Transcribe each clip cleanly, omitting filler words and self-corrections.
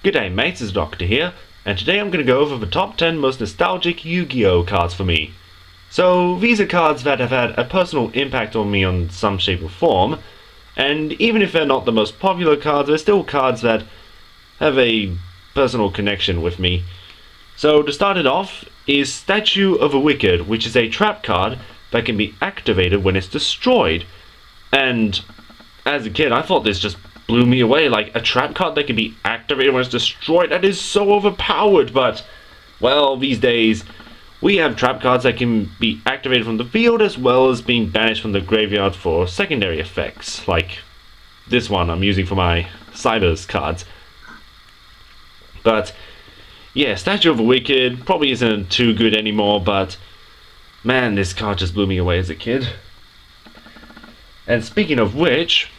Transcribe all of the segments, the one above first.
G'day mates, it's Doctor here, and today I'm going to go over the top 10 most nostalgic Yu-Gi-Oh cards for me. So, these are cards that have had a personal impact on me on some shape or form, and even if they're not the most popular cards, they're still cards that have a personal connection with me. So, to start it off is Statue of a Wicked, which is a trap card that can be activated when it's destroyed. And as a kid, I thought this just blew me away. Like, a trap card that can be activated when it's destroyed, that is so overpowered. But, well, these days, we have trap cards that can be activated from the field as well as being banished from the graveyard for secondary effects. Like this one I'm using for my Cybers cards. But, yeah, Statue of a Wicked probably isn't too good anymore, but man, this card just blew me away as a kid. And speaking of which,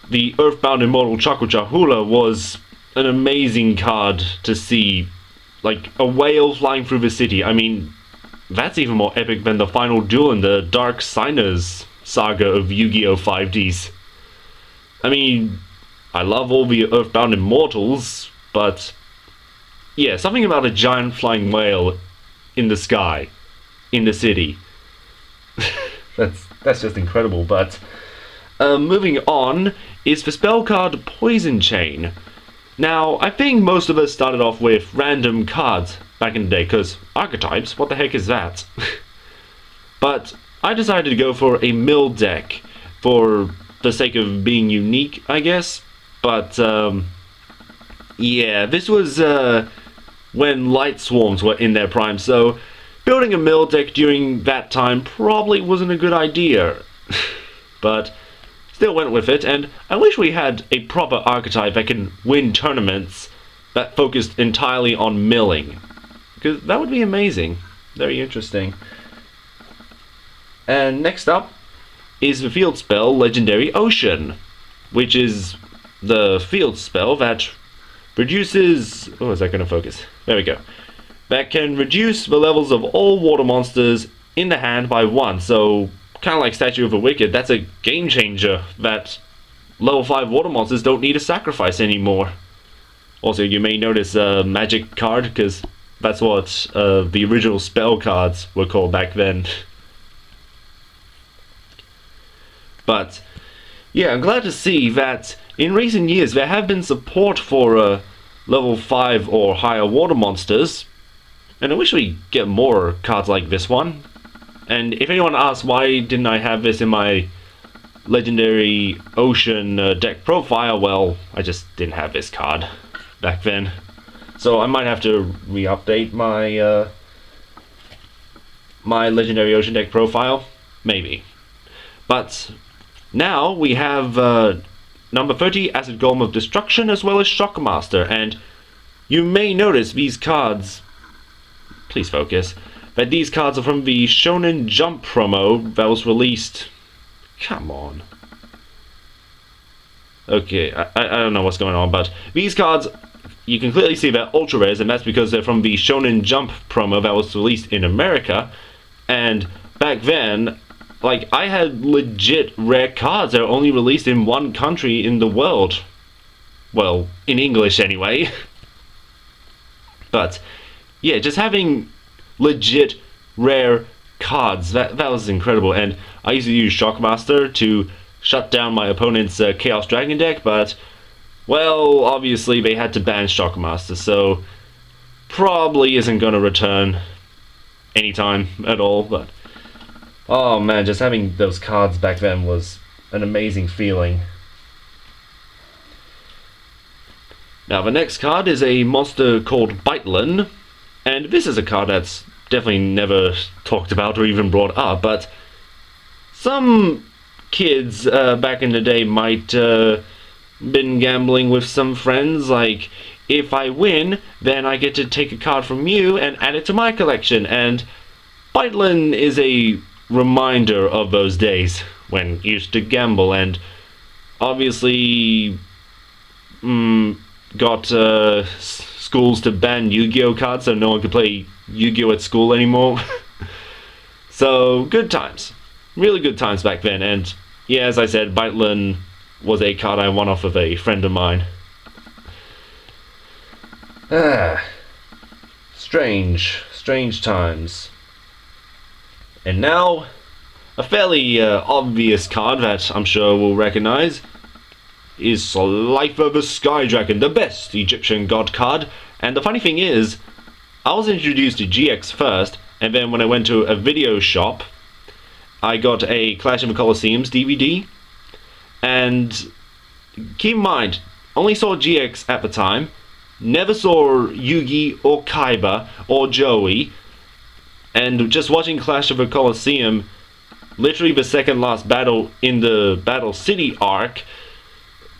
the Earthbound Immortal Chakuchahula was an amazing card to see. Like, a whale flying through the city. I mean, that's even more epic than the final duel in the Dark Signers saga of Yu-Gi-Oh! 5Ds. I mean, I love all the Earthbound Immortals, but yeah, something about a giant flying whale in the sky, in the city. That's just incredible. But moving on is the spell card Poison Chain. Now, I think most of us started off with random cards back in the day, because archetypes, what the heck is that? But I decided to go for a mill deck for the sake of being unique, I guess. But yeah, this was when Light Swarms were in their prime, so building a mill deck during that time probably wasn't a good idea. But still went with it, and I wish we had a proper archetype that can win tournaments that focused entirely on milling, because that would be amazing. Very interesting. And next up is the field spell Legendary Ocean, which is the field spell that reduces... oh, is that going to focus? There we go. That can reduce the levels of all water monsters in the hand by 1, so kind of like Statue of a Wicked, that's a game changer that level 5 water monsters don't need a sacrifice anymore. Also, you may notice a magic card, because that's what the original spell cards were called back then. But yeah, I'm glad to see that in recent years there have been support for level 5 or higher water monsters, and I wish we get more cards like this one. And if anyone asks why didn't I have this in my Legendary Ocean deck profile, well, I just didn't have this card back then. So I might have to re-update my my Legendary Ocean deck profile, maybe. But now we have number 30, Acid Golem of Destruction, as well as Shockmaster, and you may notice these cards, please focus, that these cards are from the Shonen Jump promo that was released... come on. Okay, I don't know what's going on, but these cards, you can clearly see they're ultra rares, and that's because they're from the Shonen Jump promo that was released in America. And back then, like, I had legit rare cards that are only released in one country in the world. Well, in English anyway. But yeah, just having legit rare cards, that was incredible. And I used to use Shockmaster to shut down my opponent's Chaos Dragon deck, but well, obviously they had to ban Shockmaster, so probably isn't gonna return anytime at all. But oh man, just having those cards back then was an amazing feeling. Now the next card is a monster called Bitelin, and this is a card that's definitely never talked about or even brought up, but some kids back in the day might been gambling with some friends, like, if I win, then I get to take a card from you and add it to my collection. And Bitelin is a reminder of those days when you used to gamble, and obviously got schools to ban Yu-Gi-Oh cards so no one could play Yu-Gi-Oh at school anymore. So good times, really good times back then. And yeah, as I said, Bitelin was a card I won off of a friend of mine. Ah, strange times. And now, a fairly obvious card that I'm sure we'll recognize is Slifer the Sky Dragon, the best Egyptian god card. And the funny thing is, I was introduced to GX first, and then when I went to a video shop, I got a Clash of the Colosseums DVD. And keep in mind, only saw GX at the time, never saw Yugi or Kaiba or Joey, and just watching Clash of the Colosseum, literally the second last battle in the Battle City arc,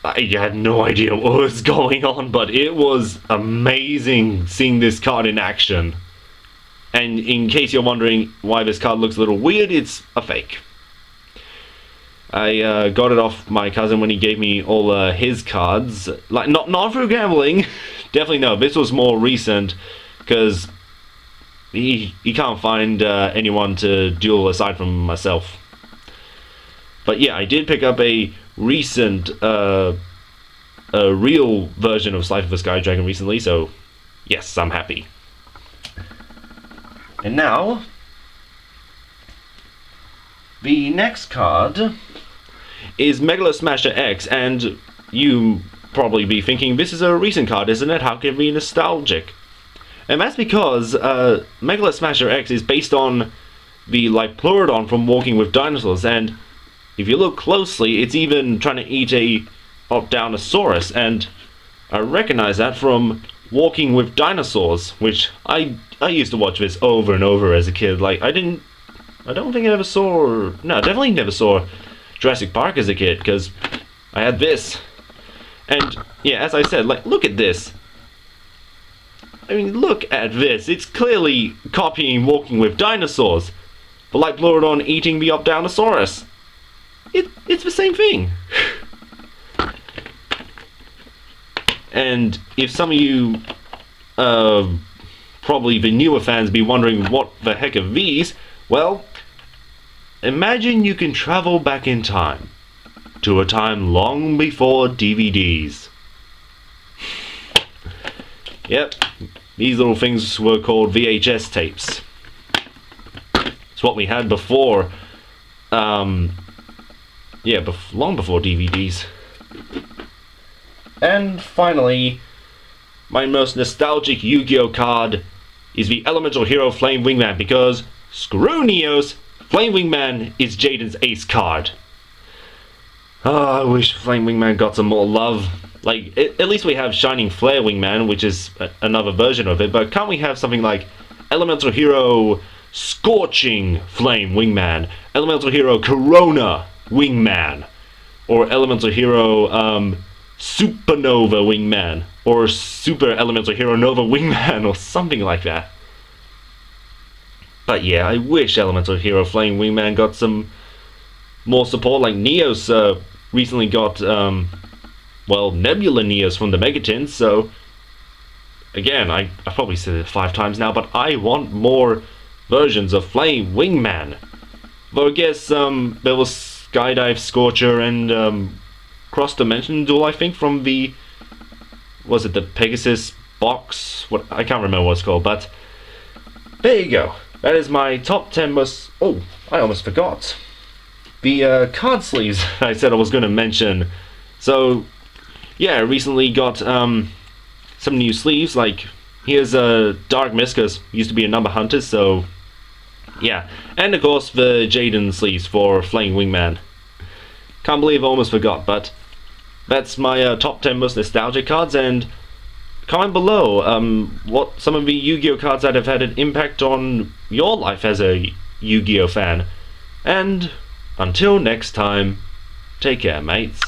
I had no idea what was going on, but it was amazing seeing this card in action. And in case you're wondering why this card looks a little weird, it's a fake. I got it off my cousin when he gave me all his cards. Like, not through gambling, definitely no. This was more recent, because he can't find anyone to duel aside from myself. But yeah, I did pick up a recent, a real version of Slifer the Sky Dragon recently, so yes, I'm happy. And now, the next card is Megalo Smasher X, and you probably be thinking, this is a recent card, isn't it? How can it be nostalgic? And that's because Megalo Smasher X is based on the Pleurodon from Walking with Dinosaurs, and if you look closely, it's even trying to eat a Opdownosaurus, and I recognize that from Walking with Dinosaurs, which I used to watch this over and over as a kid. Like, I don't think I ever saw, no, definitely never saw Jurassic Park as a kid, because I had this. And yeah, as I said, like, look at this. I mean, look at this. It's clearly copying Walking with Dinosaurs, but like Pleurodon eating the Opdownosaurus. It's the same thing. And if some of you, probably the newer fans, be wondering what the heck are these, well, imagine you can travel back in time, to a time long before DVDs. Yep, these little things were called VHS tapes. It's what we had before, yeah, long before DVDs. And finally, my most nostalgic Yu-Gi-Oh card is the Elemental Hero Flame Wingman, because screw Neos, Flame Wingman is Jaden's ace card. Oh, I wish Flame Wingman got some more love. Like, at least we have Shining Flare Wingman, which is another version of it, but can't we have something like Elemental Hero Scorching Flame Wingman, Elemental Hero Corona Wingman, or Elemental Hero Supernova Wingman, or Super Elemental Hero Nova Wingman, or something like that. But yeah, I wish Elemental Hero Flame Wingman got some more support. Like Neos recently got, well, Nebula Neos from the Megatins, so again, I probably said it 5 times now, but I want more versions of Flame Wingman. Though I guess there was Skydive Scorcher and Cross Dimension Duel, I think, from the, was it the Pegasus box? What, I can't remember what it's called, but there you go. That is my top 10 most... Oh, I almost forgot. The card sleeves I said I was going to mention. So, yeah, I recently got some new sleeves. Like, here's a Dark Mist, because used to be a number hunter, so yeah. And of course, the Jaden sleeves for Flame Wingman. Can't believe I almost forgot, but that's my top 10 most nostalgic cards, and comment below what some of the Yu-Gi-Oh cards that have had an impact on your life as a Yu-Gi-Oh fan. And until next time, take care, mates.